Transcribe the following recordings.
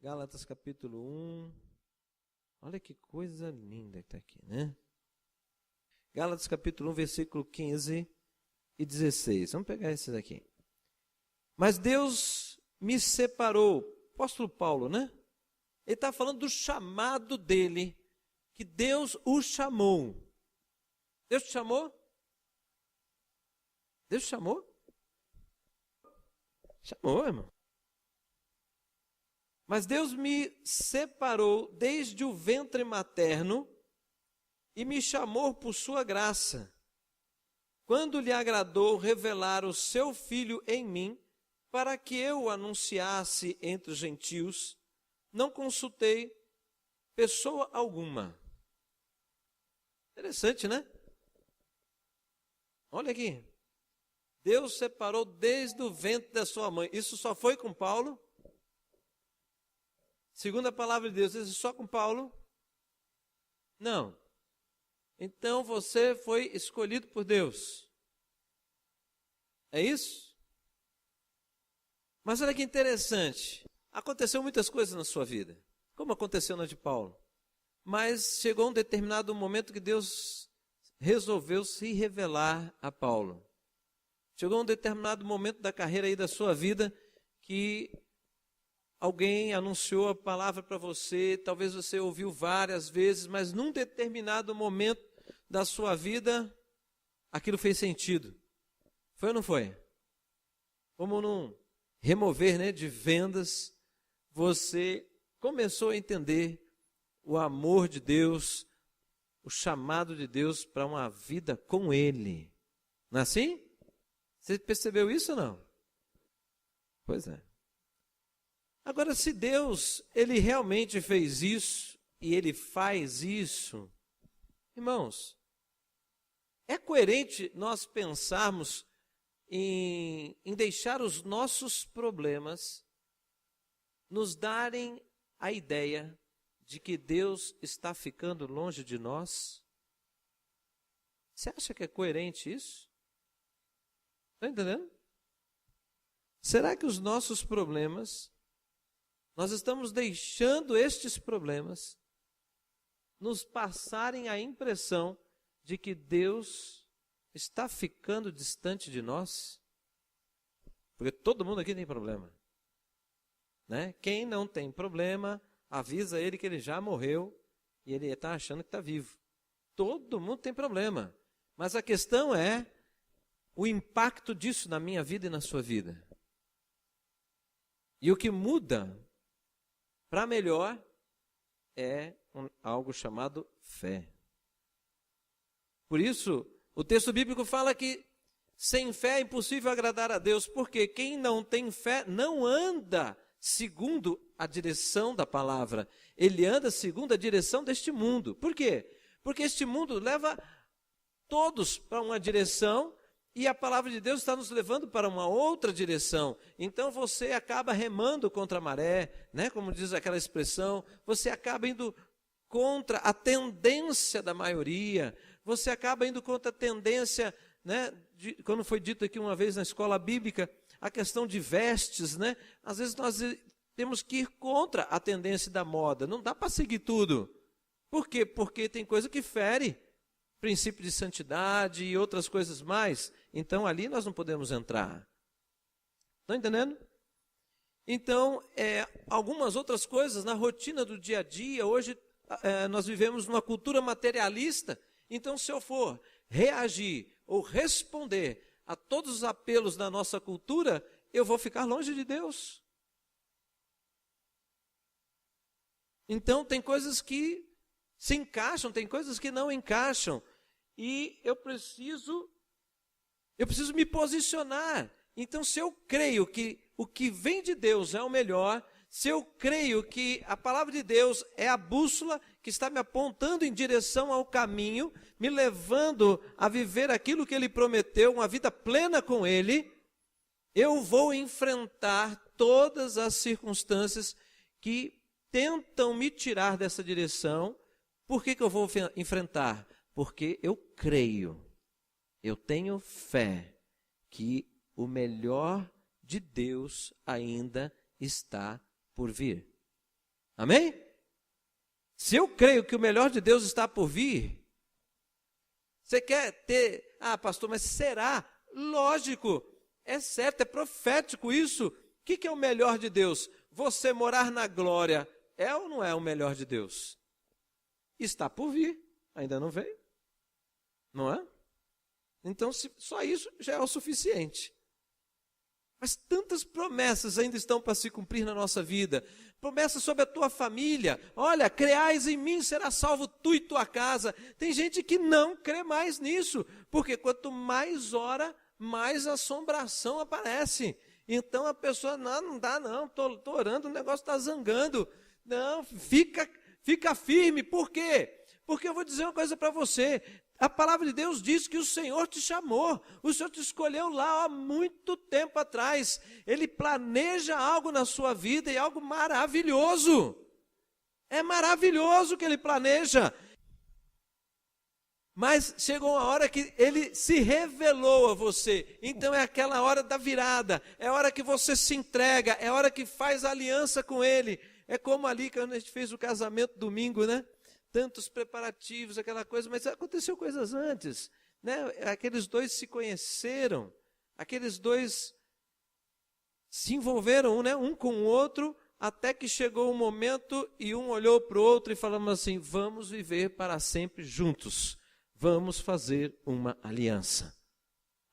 Gálatas capítulo 1. Olha que coisa linda que está aqui, né? Gálatas capítulo 1, versículo 15 e 16. Vamos pegar esses aqui. Mas Deus me separou. Apóstolo Paulo, né? Ele está falando do chamado dele, que Deus o chamou. Deus te chamou? Deus te chamou? Chamou, irmão. Mas Deus me separou desde o ventre materno e me chamou por sua graça, quando lhe agradou revelar o seu Filho em mim, para que eu o anunciasse entre os gentios. Não consultei pessoa alguma. Interessante, né? Olha aqui. Deus separou desde o ventre da sua mãe. Isso só foi com Paulo? Segundo a palavra de Deus, isso só com Paulo? Não. Então você foi escolhido por Deus. É isso? Mas olha que interessante. Aconteceu muitas coisas na sua vida, como aconteceu na de Paulo. Mas chegou um determinado momento que Deus resolveu se revelar a Paulo. Chegou um determinado momento da carreira aí da sua vida que alguém anunciou a palavra para você, talvez você ouviu várias vezes, mas num determinado momento da sua vida, aquilo fez sentido. Foi ou não foi? Como num remover, né, de vendas, você começou a entender o amor de Deus, o chamado de Deus para uma vida com Ele. Não é assim? Você percebeu isso ou não? Pois é. Agora, se Deus, Ele realmente fez isso, e Ele faz isso, irmãos, é coerente nós pensarmos em deixar os nossos problemas nos darem a ideia de que Deus está ficando longe de nós? Você acha que é coerente isso? Está entendendo? Será que os nossos problemas, nós estamos deixando estes problemas nos passarem a impressão de que Deus está ficando distante de nós? Porque todo mundo aqui tem problema, né? Quem não tem problema, avisa ele que ele já morreu e ele está achando que está vivo. Todo mundo tem problema, mas a questão é o impacto disso na minha vida e na sua vida. E o que muda para melhor é algo chamado fé. Por isso, o texto bíblico fala que sem fé é impossível agradar a Deus, porque quem não tem fé não anda segundo a direção da palavra, ele anda segundo a direção deste mundo. Por quê? Porque este mundo leva todos para uma direção e a palavra de Deus está nos levando para uma outra direção. Então você acaba remando contra a maré, né? Como diz aquela expressão, você acaba indo contra a tendência da maioria, você acaba indo contra a tendência, né? Quando foi dito aqui uma vez na escola bíblica, a questão de vestes, né? Às vezes nós temos que ir contra a tendência da moda, não dá para seguir tudo. Por quê? Porque tem coisa que fere princípio de santidade e outras coisas mais. Então ali nós não podemos entrar. Estão entendendo? Então, algumas outras coisas na rotina do dia a dia, hoje nós vivemos numa cultura materialista. Então, se eu for reagir ou responder a todos os apelos da nossa cultura, eu vou ficar longe de Deus. Então, tem coisas que se encaixam, tem coisas que não encaixam. E eu preciso me posicionar. Então, se eu creio que o que vem de Deus é o melhor, se eu creio que a palavra de Deus é a bússola que está me apontando em direção ao caminho, me levando a viver aquilo que Ele prometeu, uma vida plena com Ele, eu vou enfrentar todas as circunstâncias que tentam me tirar dessa direção. Por que eu vou enfrentar? Porque eu creio, eu tenho fé que o melhor de Deus ainda está por vir. Amém? Se eu creio que o melhor de Deus está por vir, você quer ter, pastor, mas será? Lógico, é certo, é profético isso. O que é o melhor de Deus? Você morar na glória, é ou não é o melhor de Deus? Está por vir, ainda não veio, não é? Então, só isso já é o suficiente. Mas tantas promessas ainda estão para se cumprir na nossa vida. Promessas sobre a tua família. Olha, creais em mim, será salvo tu e tua casa. Tem gente que não crê mais nisso, porque quanto mais ora, mais assombração aparece. Então a pessoa, não dá não, estou orando, o negócio está zangando. Não, fica firme. Por quê? Porque eu vou dizer uma coisa para você. A palavra de Deus diz que o Senhor te chamou, o Senhor te escolheu lá há muito tempo atrás. Ele planeja algo na sua vida e algo maravilhoso. É maravilhoso o que Ele planeja. Mas chegou uma hora que Ele se revelou a você. Então é aquela hora da virada, é a hora que você se entrega, é a hora que faz aliança com Ele. É como ali quando a gente fez o casamento domingo, né? Tantos preparativos, aquela coisa, mas aconteceu coisas antes, né? Aqueles dois se conheceram, aqueles dois se envolveram, né? Um com o outro, até que chegou um momento e um olhou para o outro e falamos assim, vamos viver para sempre juntos, vamos fazer uma aliança,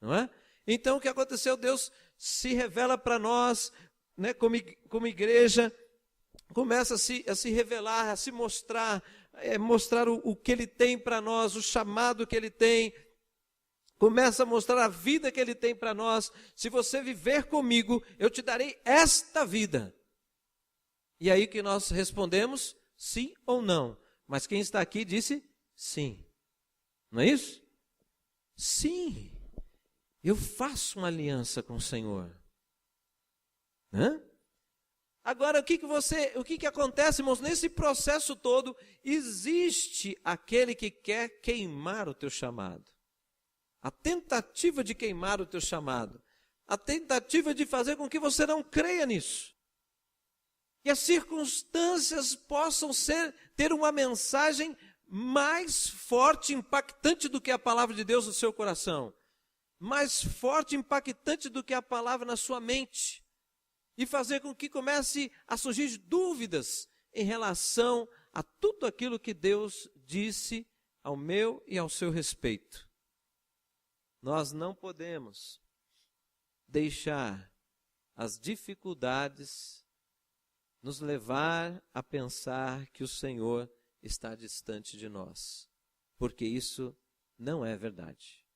não é? Então o que aconteceu? Deus se revela para nós, né? Como igreja, começa a se revelar, a se mostrar, mostrar o que Ele tem para nós, o chamado que Ele tem, começa a mostrar a vida que Ele tem para nós. Se você viver comigo, eu te darei esta vida. E aí que nós respondemos, sim ou não. Mas quem está aqui disse sim. Não é isso? Sim, eu faço uma aliança com o Senhor. Hã? Agora, o que acontece, irmãos? Nesse processo todo, existe aquele que quer queimar o teu chamado. A tentativa de queimar o teu chamado. A tentativa de fazer com que você não creia nisso. Que as circunstâncias possam ter uma mensagem mais forte, impactante do que a palavra de Deus no seu coração. Mais forte, impactante do que a palavra na sua mente. E fazer com que comece a surgir dúvidas em relação a tudo aquilo que Deus disse ao meu e ao seu respeito. Nós não podemos deixar as dificuldades nos levar a pensar que o Senhor está distante de nós, porque isso não é verdade.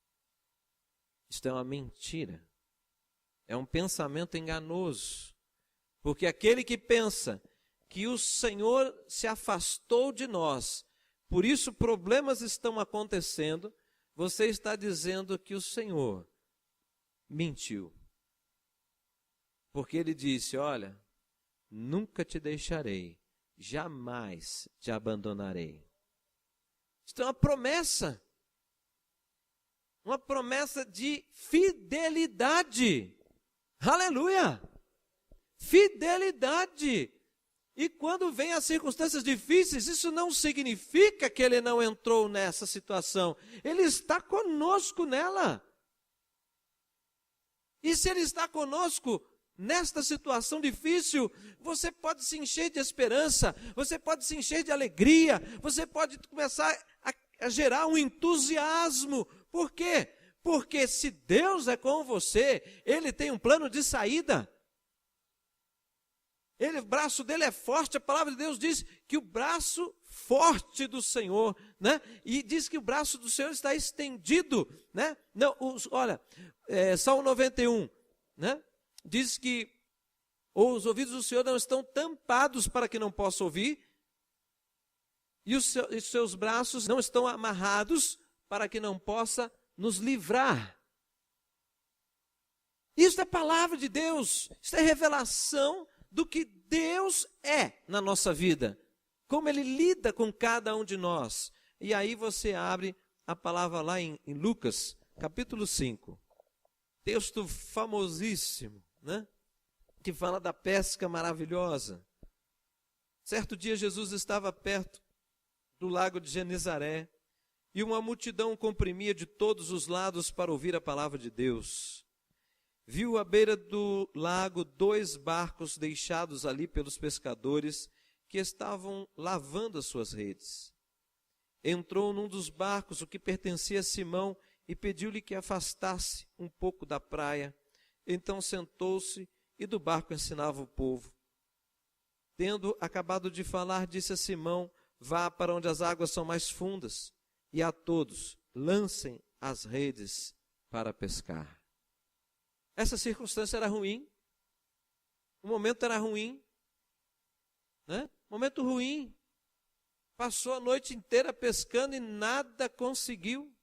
Isto é uma mentira, é um pensamento enganoso. Porque aquele que pensa que o Senhor se afastou de nós, por isso problemas estão acontecendo, você está dizendo que o Senhor mentiu. Porque Ele disse, olha, nunca te deixarei, jamais te abandonarei. Isto é uma promessa de fidelidade. Aleluia! Fidelidade. E quando vem as circunstâncias difíceis, isso não significa que Ele não entrou nessa situação. Ele está conosco nela. E se Ele está conosco nesta situação difícil, você pode se encher de esperança, você pode se encher de alegria, você pode começar a gerar um entusiasmo. Por quê? Porque se Deus é com você, Ele tem um plano de saída. O braço dele é forte, a palavra de Deus diz que o braço forte do Senhor, né? E diz que o braço do Senhor está estendido, né? Não, olha, Salmo 91, né? Diz que os ouvidos do Senhor não estão tampados para que não possa ouvir, e os seus braços não estão amarrados para que não possa nos livrar. Isso é palavra de Deus, isso é revelação do que Deus é na nossa vida, como Ele lida com cada um de nós. E aí você abre a palavra lá em Lucas, capítulo 5, texto famosíssimo, né? Que fala da pesca maravilhosa. Certo dia Jesus estava perto do lago de Genezaré e uma multidão o comprimia de todos os lados para ouvir a palavra de Deus. Viu à beira do lago 2 barcos deixados ali pelos pescadores que estavam lavando as suas redes. Entrou num dos barcos, o que pertencia a Simão, e pediu-lhe que afastasse um pouco da praia. Então sentou-se e do barco ensinava o povo. Tendo acabado de falar, disse a Simão: vá para onde as águas são mais fundas, e a todos lancem as redes para pescar. Essa circunstância era ruim, o momento era ruim, né? Momento ruim, passou a noite inteira pescando e nada conseguiu,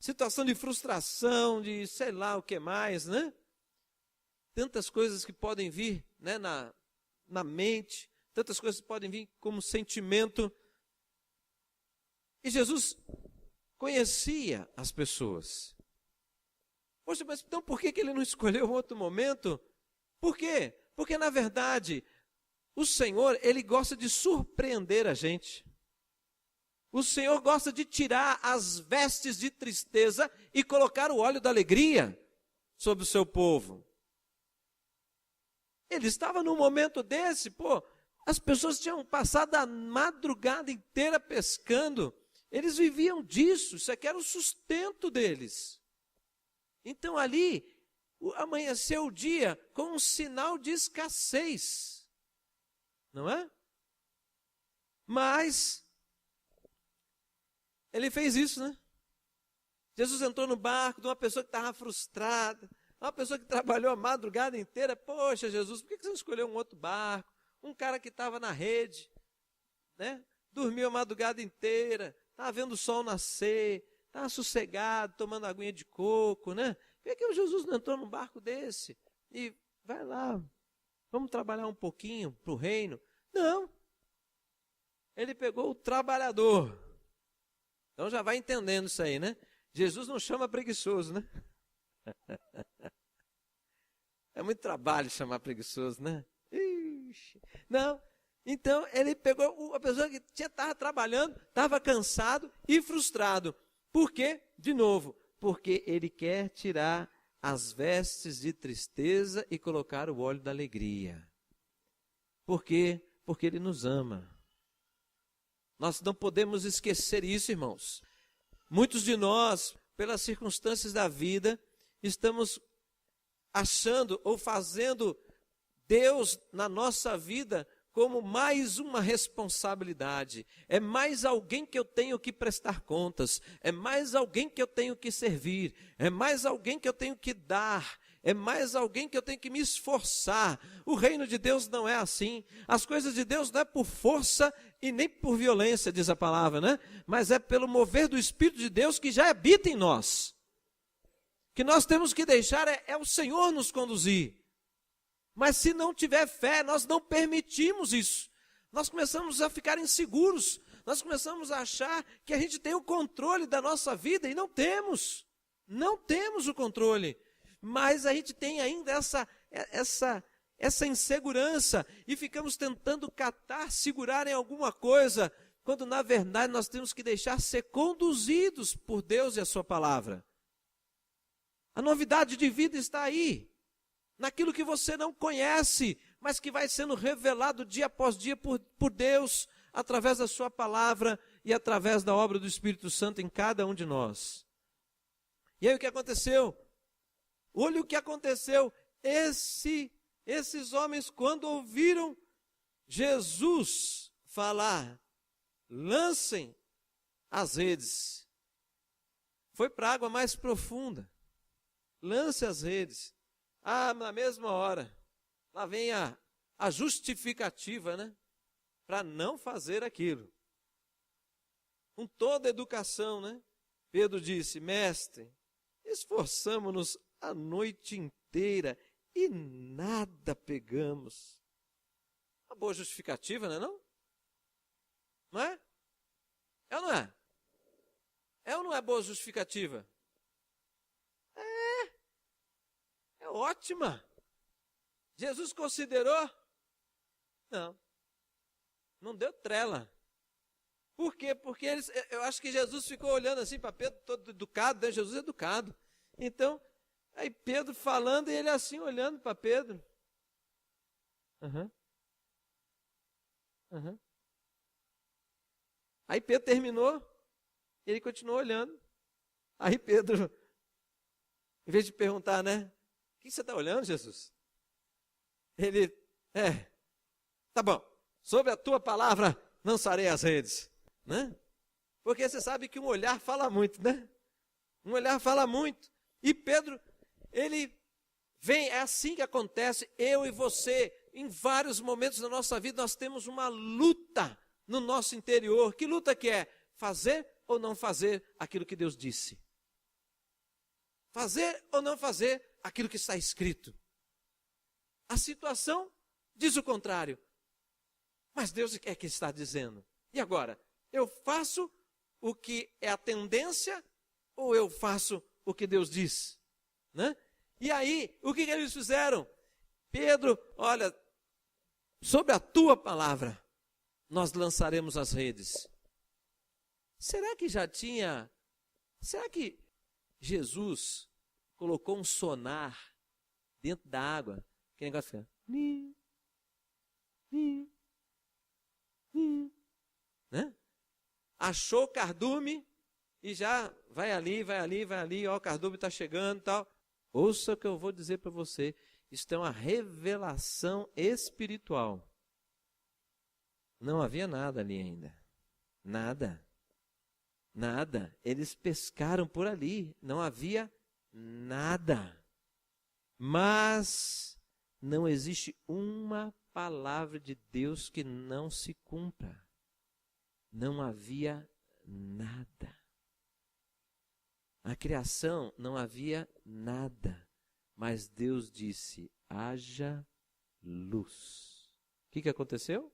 situação de frustração, de sei lá o que mais, né? Tantas coisas que podem vir, né, na mente, tantas coisas que podem vir como sentimento. E Jesus conhecia as pessoas. Poxa, mas então por que ele não escolheu um outro momento? Por quê? Porque na verdade, o Senhor, ele gosta de surpreender a gente. O Senhor gosta de tirar as vestes de tristeza e colocar o óleo da alegria sobre o seu povo. Ele estava num momento desse, as pessoas tinham passado a madrugada inteira pescando, eles viviam disso, isso aqui era o sustento deles. Então ali, amanheceu o dia com um sinal de escassez, não é? Mas, ele fez isso, né? Jesus entrou no barco de uma pessoa que estava frustrada, uma pessoa que trabalhou a madrugada inteira. Poxa, Jesus, por que você não escolheu um outro barco? Um cara que estava na rede, né? Dormiu a madrugada inteira, estava vendo o sol nascer, estava sossegado, tomando aguinha de coco, né? Por que o Jesus não entrou num barco desse? E vai lá, vamos trabalhar um pouquinho para o reino? Não. Ele pegou o trabalhador. Então já vai entendendo isso aí, né? Jesus não chama preguiçoso, né? É muito trabalho chamar preguiçoso, né? Ixi. Não, então ele pegou a pessoa que estava trabalhando, estava cansado e frustrado. Por quê? De novo, porque ele quer tirar as vestes de tristeza e colocar o óleo da alegria. Por quê? Porque ele nos ama. Nós não podemos esquecer isso, irmãos. Muitos de nós, pelas circunstâncias da vida, estamos achando ou fazendo Deus na nossa vida como mais uma responsabilidade. É mais alguém que eu tenho que prestar contas, é mais alguém que eu tenho que servir, é mais alguém que eu tenho que dar, é mais alguém que eu tenho que me esforçar. O reino de Deus não é assim. As coisas de Deus não é por força e nem por violência, diz a palavra, né? Mas é pelo mover do Espírito de Deus que já habita em nós. Que nós temos que deixar é o Senhor nos conduzir. Mas se não tiver fé, nós não permitimos isso. Nós começamos a ficar inseguros. Nós começamos a achar que a gente tem o controle da nossa vida e não temos. Não temos o controle. Mas a gente tem ainda essa insegurança e ficamos tentando catar, segurar em alguma coisa, quando na verdade nós temos que deixar ser conduzidos por Deus e a sua palavra. A novidade de vida está aí, naquilo que você não conhece, mas que vai sendo revelado dia após dia por Deus, através da sua palavra e através da obra do Espírito Santo em cada um de nós. E aí o que aconteceu? Olha o que aconteceu. Esses homens, quando ouviram Jesus falar, lancem as redes, foi para a água mais profunda. Lance as redes. Na mesma hora, lá vem a justificativa, né? Para não fazer aquilo. Com toda a educação, né? Pedro disse: mestre, esforçamo-nos a noite inteira e nada pegamos. Uma boa justificativa, não é não? Não é? É ou não é? É ou não é boa justificativa? É ótima. Jesus considerou Não. Não deu trela. Por quê? Porque eu acho que Jesus ficou olhando assim para Pedro, todo educado, né? Jesus é educado. Então, aí Pedro falando e ele assim olhando para Pedro. Aí Pedro terminou, ele continuou olhando. Aí Pedro, em vez de perguntar, né? O que você está olhando, Jesus? Ele, tá bom, sobre a tua palavra lançarei as redes. Né? Porque você sabe que um olhar fala muito, né? Um olhar fala muito. E Pedro, ele vem, é assim que acontece, eu e você, em vários momentos da nossa vida, nós temos uma luta no nosso interior. Que luta que é? Fazer ou não fazer aquilo que Deus disse? Fazer ou não fazer aquilo que está escrito? A situação diz o contrário. Mas Deus é que está dizendo. E agora? Eu faço o que é a tendência ou eu faço o que Deus diz? Né? E aí, o que eles fizeram? Pedro, olha, sobre a tua palavra, nós lançaremos as redes. Será que Jesus colocou um sonar dentro da água? Que negócio fica... Né? Achou o cardume e já vai ali, ó, o cardume está chegando e tal. Ouça o que eu vou dizer para você. Isto é uma revelação espiritual. Não havia nada ali ainda. Nada. Eles pescaram por ali. Não havia nada. Mas não existe uma palavra de Deus que não se cumpra. Não havia nada. A criação não havia nada. Mas Deus disse, haja luz. O que aconteceu?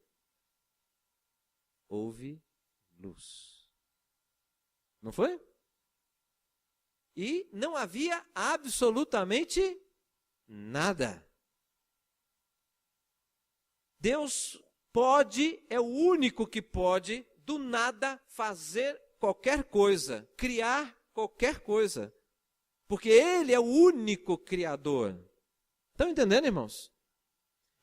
Houve luz. Não foi? E não havia absolutamente nada. Deus pode, é o único que pode, do nada fazer qualquer coisa, criar qualquer coisa. Porque Ele é o único criador. Estão entendendo, irmãos?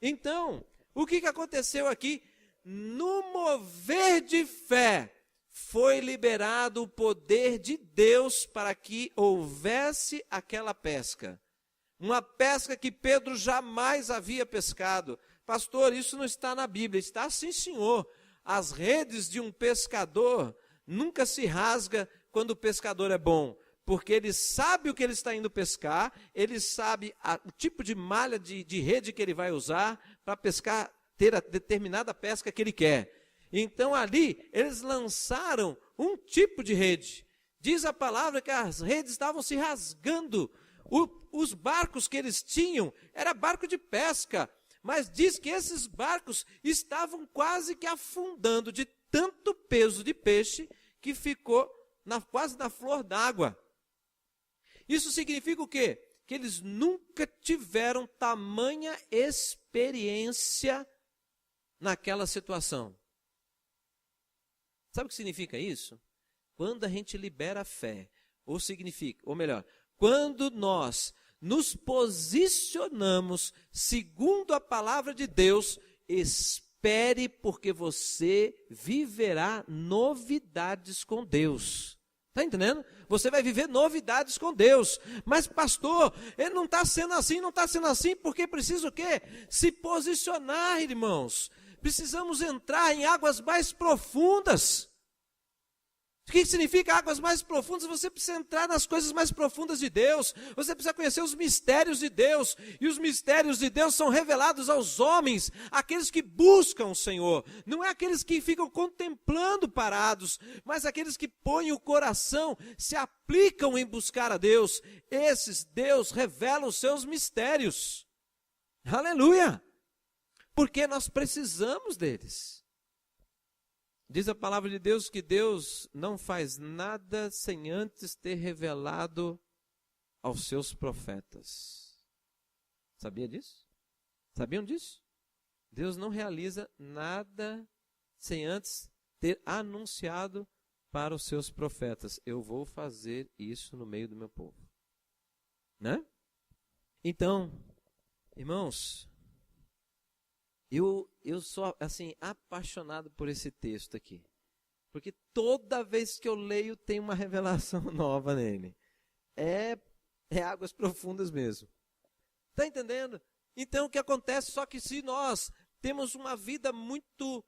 Então, o que aconteceu aqui? No mover de fé, foi liberado o poder de Deus para que houvesse aquela pesca. Uma pesca que Pedro jamais havia pescado. Pastor, isso não está na Bíblia. Está sim, senhor. As redes de um pescador nunca se rasga quando o pescador é bom. Porque ele sabe o que ele está indo pescar, ele sabe o tipo de malha de rede que ele vai usar para pescar, ter a determinada pesca que ele quer. Então ali, eles lançaram um tipo de rede. Diz a palavra que as redes estavam se rasgando. Os barcos que eles tinham, era barco de pesca. Mas diz que esses barcos estavam quase que afundando de tanto peso de peixe que ficou quase na flor d'água. Isso significa o quê? Que eles nunca tiveram tamanha experiência naquela situação. Sabe o que significa isso? Quando a gente libera a fé, ou melhor, quando nós nos posicionamos segundo a palavra de Deus, espere, porque você viverá novidades com Deus. Está entendendo? Você vai viver novidades com Deus. Mas pastor, ele não está sendo assim, porque precisa o quê? Se posicionar, irmãos. Precisamos entrar em águas mais profundas. O que significa águas mais profundas? Você precisa entrar nas coisas mais profundas de Deus. Você precisa conhecer os mistérios de Deus. E os mistérios de Deus são revelados aos homens, aqueles que buscam o Senhor. Não é aqueles que ficam contemplando parados, mas aqueles que põem o coração, se aplicam em buscar a Deus. Esses Deus revela os seus mistérios. Aleluia! Porque nós precisamos deles. Diz a palavra de Deus que Deus não faz nada sem antes ter revelado aos seus profetas. Sabia disso? Sabiam disso? Deus não realiza nada sem antes ter anunciado para os seus profetas: eu vou fazer isso no meio do meu povo. Né? Então, irmãos, eu sou assim apaixonado por esse texto aqui. Porque toda vez que eu leio tem uma revelação nova nele. É águas profundas mesmo. Está entendendo? Então o que acontece? Só que se nós temos uma vida muito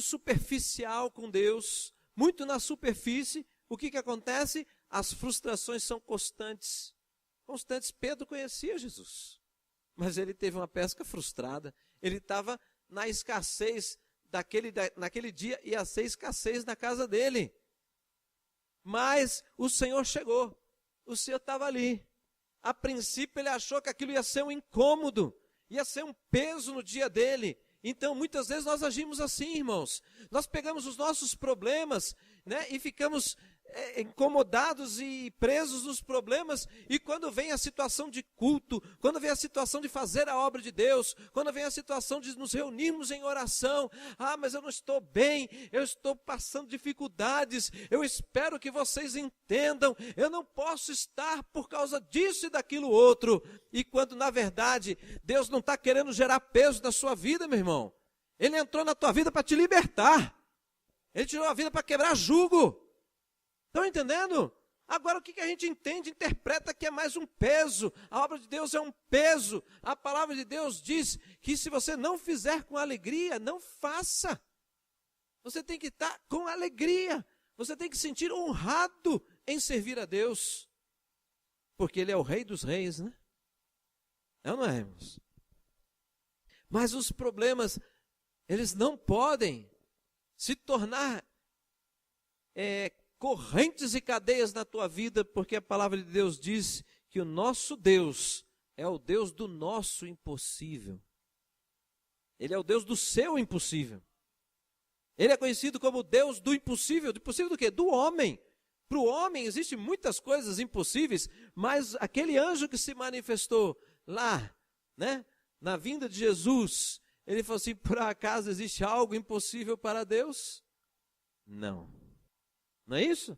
superficial com Deus, muito na superfície, o que acontece? As frustrações são constantes. Pedro conhecia Jesus, mas ele teve uma pesca frustrada. Ele estava na escassez, naquele dia ia ser escassez na casa dele. Mas o Senhor chegou, o Senhor estava ali. A princípio ele achou que aquilo ia ser um incômodo, ia ser um peso no dia dele. Então muitas vezes nós agimos assim, irmãos. Nós pegamos os nossos problemas, né, e ficamos incomodados e presos nos problemas, e quando vem a situação de culto, quando vem a situação de fazer a obra de Deus, quando vem a situação de nos reunirmos em oração, mas eu não estou bem, eu estou passando dificuldades, eu espero que vocês entendam, eu não posso estar por causa disso e daquilo outro, e quando na verdade Deus não está querendo gerar peso na sua vida, meu irmão. Ele entrou na tua vida para te libertar, Ele tirou a vida para quebrar jugo. Estão entendendo? Agora o que a gente entende, interpreta que é mais um peso. A obra de Deus é um peso. A palavra de Deus diz que se você não fizer com alegria, não faça. Você tem que estar com alegria. Você tem que se sentir honrado em servir a Deus. Porque Ele é o Rei dos Reis, né? É ou não é, irmãos? Mas os problemas, eles não podem se tornar correntes e cadeias na tua vida, porque a palavra de Deus diz que o nosso Deus é o Deus do nosso impossível. Ele é o Deus do seu impossível. Ele é conhecido como o Deus do impossível. Do impossível do quê? Do homem. Para o homem existem muitas coisas impossíveis, mas aquele anjo que se manifestou lá, né, na vinda de Jesus, ele falou assim: por acaso existe algo impossível para Deus? Não. Não é isso?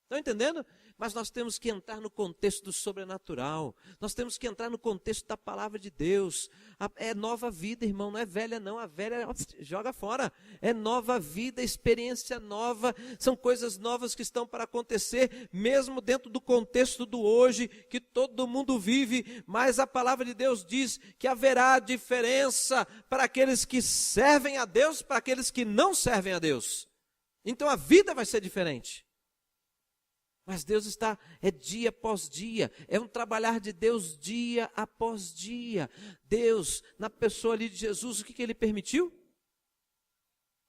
Estão entendendo? Mas nós temos que entrar no contexto do sobrenatural. Nós temos que entrar no contexto da palavra de Deus. É nova vida, irmão, não é velha não. A velha joga fora. É nova vida, experiência nova. São coisas novas que estão para acontecer, mesmo dentro do contexto do hoje, que todo mundo vive. Mas a palavra de Deus diz que haverá diferença para aqueles que servem a Deus, para aqueles que não servem a Deus. Então a vida vai ser diferente. Mas Deus está, dia após dia, é um trabalhar de Deus dia após dia. Deus, na pessoa ali de Jesus, o que Ele permitiu?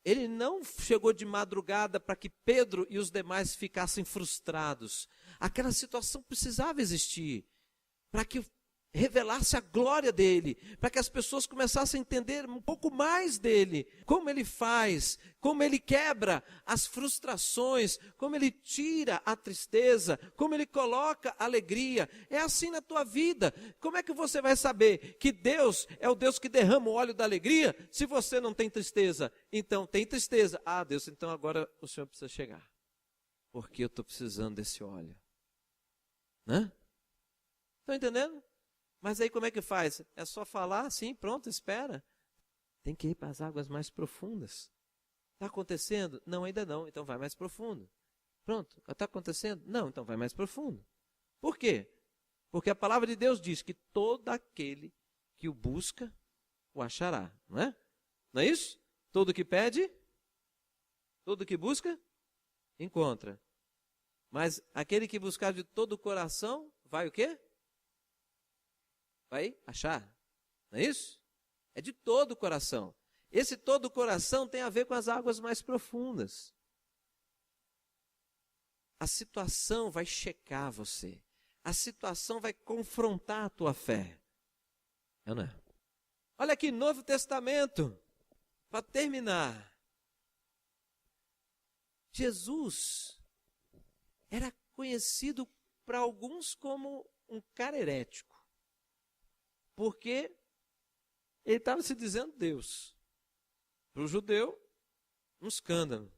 Ele não chegou de madrugada para que Pedro e os demais ficassem frustrados. Aquela situação precisava existir, para que revelasse a glória dele, para que as pessoas começassem a entender um pouco mais dele, como ele faz, como ele quebra as frustrações, como ele tira a tristeza, como ele coloca a alegria. É assim na tua vida. Como é que você vai saber que Deus é o Deus que derrama o óleo da alegria, se você não tem tristeza? Então, tem tristeza. Deus, então agora o Senhor precisa chegar, porque eu estou precisando desse óleo. Né? Estão entendendo? Mas aí como é que faz? É só falar, sim, pronto, espera. Tem que ir para as águas mais profundas. Está acontecendo? Não, ainda não, então vai mais profundo. Pronto, está acontecendo? Não, então vai mais profundo. Por quê? Porque a palavra de Deus diz que todo aquele que o busca, o achará, não é? Não é isso? Todo que pede, todo que busca, encontra. Mas aquele que buscar de todo o coração, vai o quê? Vai achar, não é isso? É de todo o coração. Esse todo o coração tem a ver com as águas mais profundas. A situação vai checar você. A situação vai confrontar a tua fé. Não é? Olha aqui, Novo Testamento, para terminar. Jesus era conhecido para alguns como um cara herético. Porque Ele estava se dizendo Deus. Para o judeu, um escândalo.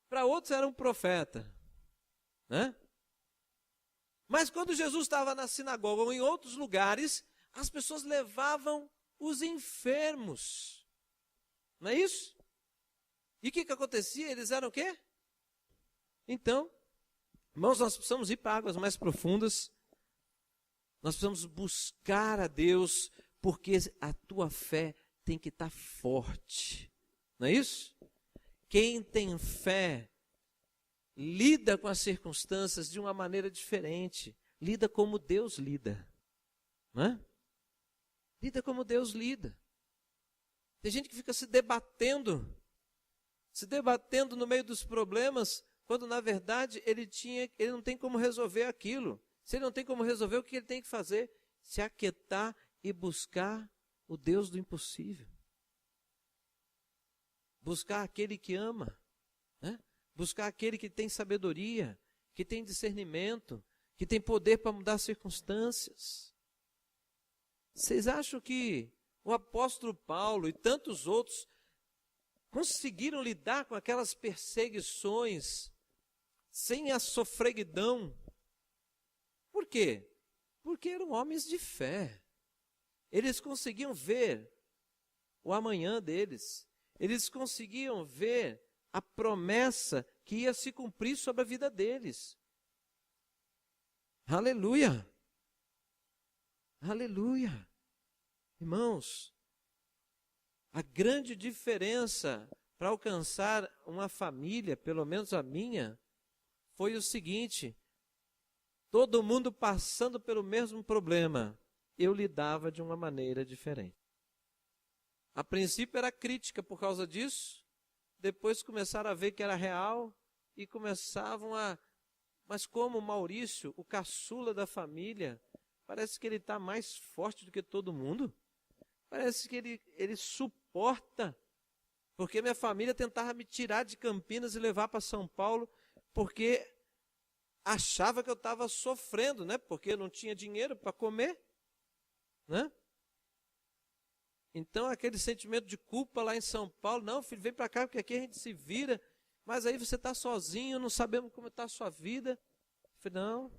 Para outros era um profeta, né? Mas quando Jesus estava na sinagoga ou em outros lugares, as pessoas levavam os enfermos. Não é isso? E o que acontecia? Eles eram o quê? Então, irmãos, nós precisamos ir para águas mais profundas. Nós precisamos buscar a Deus, porque a tua fé tem que estar forte. Não é isso? Quem tem fé lida com as circunstâncias de uma maneira diferente. Lida como Deus lida. Não é? Lida como Deus lida. Tem gente que fica se debatendo no meio dos problemas, quando na verdade ele não tem como resolver aquilo. Se ele não tem como resolver, o que ele tem que fazer? Se aquietar e buscar o Deus do impossível. Buscar aquele que ama, né? Buscar aquele que tem sabedoria, que tem discernimento, que tem poder para mudar circunstâncias. Vocês acham que o apóstolo Paulo e tantos outros conseguiram lidar com aquelas perseguições sem a sofreguidão? Por quê? Porque eram homens de fé. Eles conseguiam ver o amanhã deles. Eles conseguiam ver a promessa que ia se cumprir sobre a vida deles. Aleluia! Aleluia! Irmãos, a grande diferença para alcançar uma família, pelo menos a minha, foi o seguinte: todo mundo passando pelo mesmo problema, eu lidava de uma maneira diferente. A princípio era crítica por causa disso, depois começaram a ver que era real e começavam a... Mas como o Maurício, o caçula da família, parece que ele está mais forte do que todo mundo. Parece que ele suporta, porque minha família tentava me tirar de Campinas e levar para São Paulo, porque achava que eu estava sofrendo, né? Porque eu não tinha dinheiro para comer, né? Então, aquele sentimento de culpa lá em São Paulo, não, filho, vem para cá, porque aqui a gente se vira, mas aí você está sozinho, não sabemos como está a sua vida. Eu falei, não,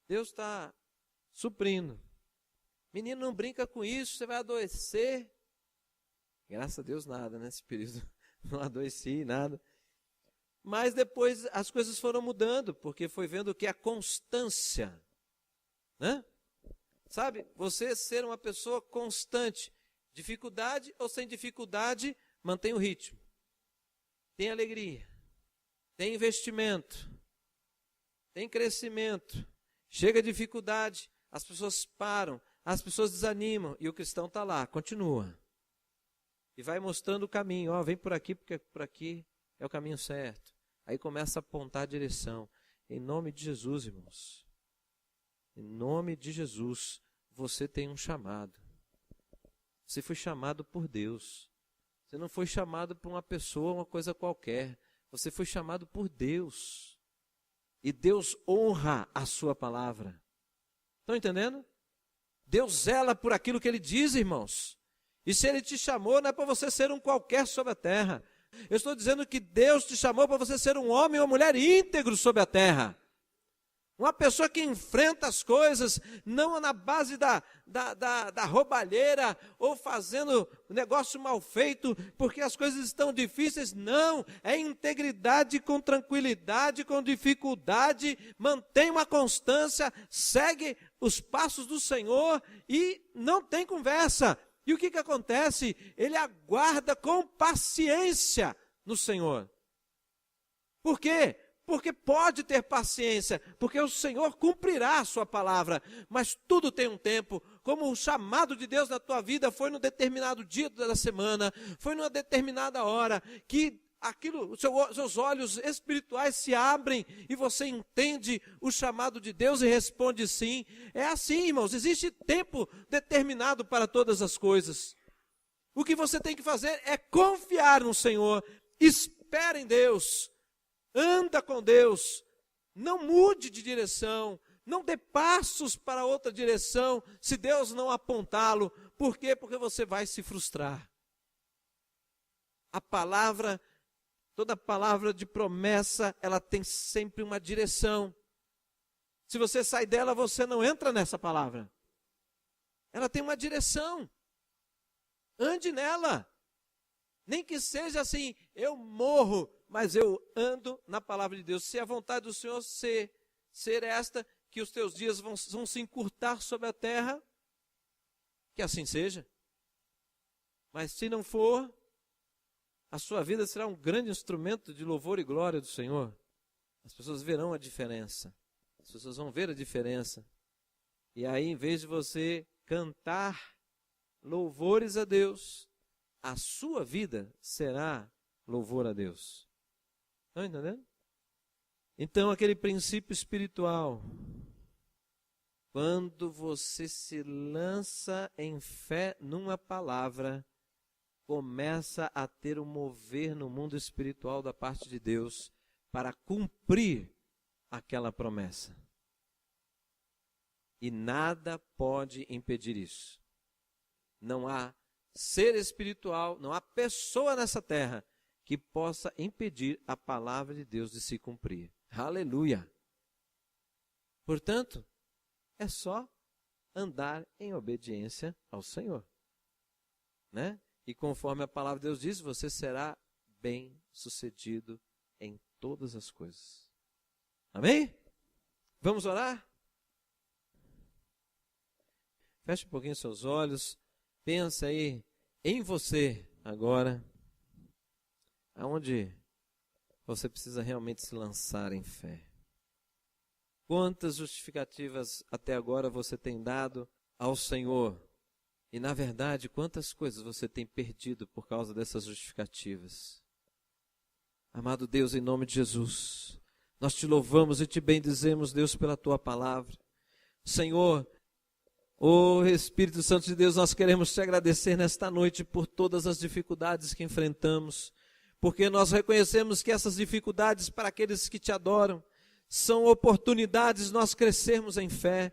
Deus está suprindo. Menino, não brinca com isso, você vai adoecer. Graças a Deus nada, nesse período, não adoeci, nada. Mas depois as coisas foram mudando, porque foi vendo que a constância, né? Sabe, você ser uma pessoa constante, dificuldade ou sem dificuldade, mantém o ritmo. Tem alegria, tem investimento, tem crescimento. Chega a dificuldade, as pessoas param, as pessoas desanimam e o cristão está lá, continua. E vai mostrando o caminho, ó, vem por aqui porque por aqui é o caminho certo. Aí começa a apontar a direção. Em nome de Jesus, irmãos. Em nome de Jesus, você tem um chamado. Você foi chamado por Deus. Você não foi chamado por uma pessoa, uma coisa qualquer. Você foi chamado por Deus. E Deus honra a sua palavra. Estão entendendo? Deus zela por aquilo que Ele diz, irmãos. E se Ele te chamou, não é para você ser um qualquer sobre a terra. Eu estou dizendo que Deus te chamou para você ser um homem ou uma mulher íntegro sobre a terra. Uma pessoa que enfrenta as coisas, não na base da roubalheira, ou fazendo negócio mal feito, porque as coisas estão difíceis. Não, é integridade com tranquilidade, com dificuldade, mantém uma constância, segue os passos do Senhor e não tem conversa. E o que acontece? Ele aguarda com paciência no Senhor. Por quê? Porque pode ter paciência, porque o Senhor cumprirá a sua palavra, mas tudo tem um tempo. Como o chamado de Deus na tua vida foi num determinado dia da semana, foi numa determinada hora, que os seus olhos espirituais se abrem e você entende o chamado de Deus e responde sim. É assim, irmãos, existe tempo determinado para todas as coisas. O que você tem que fazer é confiar no Senhor, espera em Deus, anda com Deus, não mude de direção, Não dê passos para outra direção se Deus não apontá-lo. Por quê? Porque você vai se frustrar. A palavra, toda palavra de promessa, ela tem sempre uma direção. Se você sai dela, você não entra nessa palavra. Ela tem uma direção. Ande nela. Nem que seja assim, eu morro, mas eu ando na palavra de Deus. Se a vontade do Senhor ser esta, que os teus dias vão se encurtar sobre a terra, que assim seja. Mas se não for, a sua vida será um grande instrumento de louvor e glória do Senhor. As pessoas verão a diferença. As pessoas vão ver a diferença. E aí, em vez de você cantar louvores a Deus, a sua vida será louvor a Deus. Estão entendendo? Então, aquele princípio espiritual, quando você se lança em fé numa palavra, começa a ter um mover no mundo espiritual da parte de Deus para cumprir aquela promessa. E nada pode impedir isso. Não há ser espiritual, não há pessoa nessa terra que possa impedir a palavra de Deus de se cumprir. Aleluia! Portanto, é só andar em obediência ao Senhor, né? E conforme a palavra de Deus diz, você será bem-sucedido em todas as coisas. Amém? Vamos orar? Feche um pouquinho seus olhos, pensa aí em você agora, aonde você precisa realmente se lançar em fé. Quantas justificativas até agora você tem dado ao Senhor? E na verdade, quantas coisas você tem perdido por causa dessas justificativas? Amado Deus, em nome de Jesus, nós te louvamos e te bendizemos, Deus, pela tua palavra. Senhor, ô Espírito Santo de Deus, nós queremos te agradecer nesta noite por todas as dificuldades que enfrentamos, porque nós reconhecemos que essas dificuldades para aqueles que te adoram são oportunidades de nós crescermos em fé,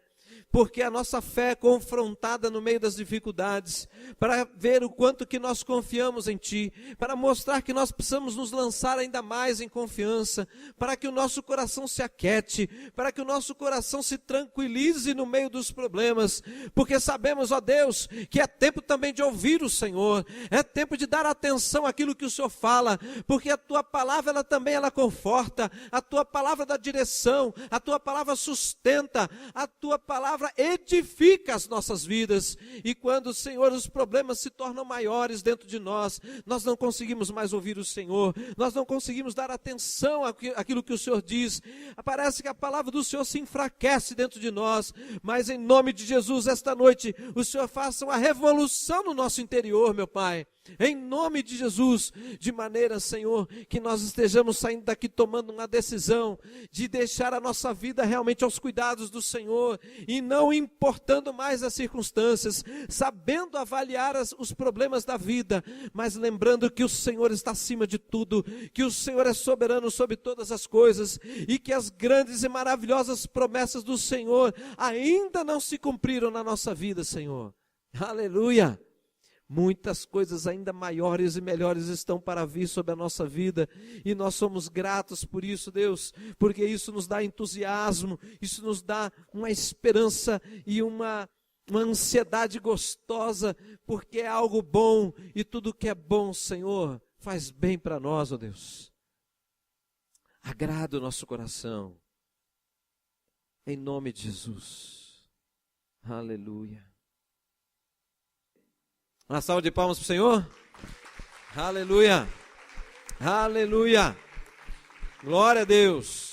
porque a nossa fé é confrontada no meio das dificuldades, para ver o quanto que nós confiamos em Ti, para mostrar que nós precisamos nos lançar ainda mais em confiança, para que o nosso coração se aquiete, para que o nosso coração se tranquilize no meio dos problemas, porque sabemos, ó Deus, que é tempo também de ouvir o Senhor, é tempo de dar atenção àquilo que o Senhor fala, porque a Tua palavra ela conforta, a Tua palavra dá direção, a Tua palavra sustenta, a Tua palavra edifica as nossas vidas. E quando, Senhor, os problemas se tornam maiores dentro de nós, nós não conseguimos mais ouvir o Senhor, nós não conseguimos dar atenção àquilo que o Senhor diz, parece que a palavra do Senhor se enfraquece dentro de nós, mas em nome de Jesus, esta noite, o Senhor faça uma revolução no nosso interior, meu Pai, em nome de Jesus, de maneira, Senhor, que nós estejamos saindo daqui tomando uma decisão de deixar a nossa vida realmente aos cuidados do Senhor e não importando mais as circunstâncias, sabendo avaliar os problemas da vida, mas lembrando que o Senhor está acima de tudo, que o Senhor é soberano sobre todas as coisas e que as grandes e maravilhosas promessas do Senhor ainda não se cumpriram na nossa vida, Senhor. Aleluia! Muitas coisas ainda maiores e melhores estão para vir sobre a nossa vida, e nós somos gratos por isso, Deus, porque isso nos dá entusiasmo, isso nos dá uma esperança e uma ansiedade gostosa, porque é algo bom, e tudo que é bom, Senhor, faz bem para nós, ó Deus. Agrada o nosso coração, em nome de Jesus. Aleluia. Uma salva de palmas para o Senhor. Aleluia. Aleluia. Glória a Deus.